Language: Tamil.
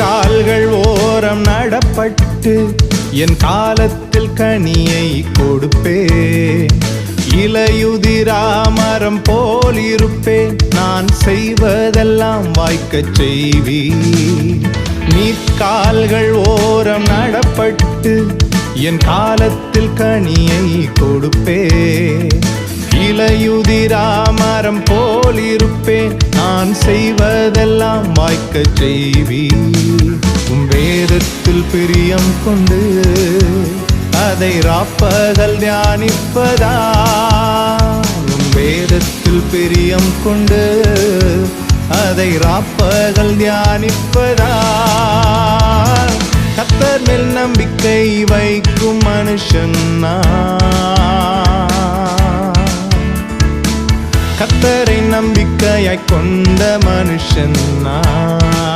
கால்கள் ஓரம் நடப்பட்டு என் காலத்தில் கனியை கொடுப்பேன். இலையுதிராமரம் போல் இருப்பேன், நான் செய்வதெல்லாம் வாய்க்கச் செய்வீர். நீ கால்கள் ஓரம் நடப்பட்டு என் காலத்தில் கனியை கொடுப்பேன். இலையுதிராமரம் போல் இருப்பேன், நான் செய்வதெல்லாம் வாய்க்கச் செய்வீர். உம் வேதத்தில் பிரியம் கொண்டு அதை ராப்பகல் தியானிப்பதா. உம் வேதத்தில் பிரியம் கொண்டு அதை ராப்பகல் தியானிப்பதா. கர்த்தர் மேல் நம்பிக்கை வைக்கும் மனுஷன் கர்த்தரை நம்பிக்கையாய் கொண்ட மனுஷன்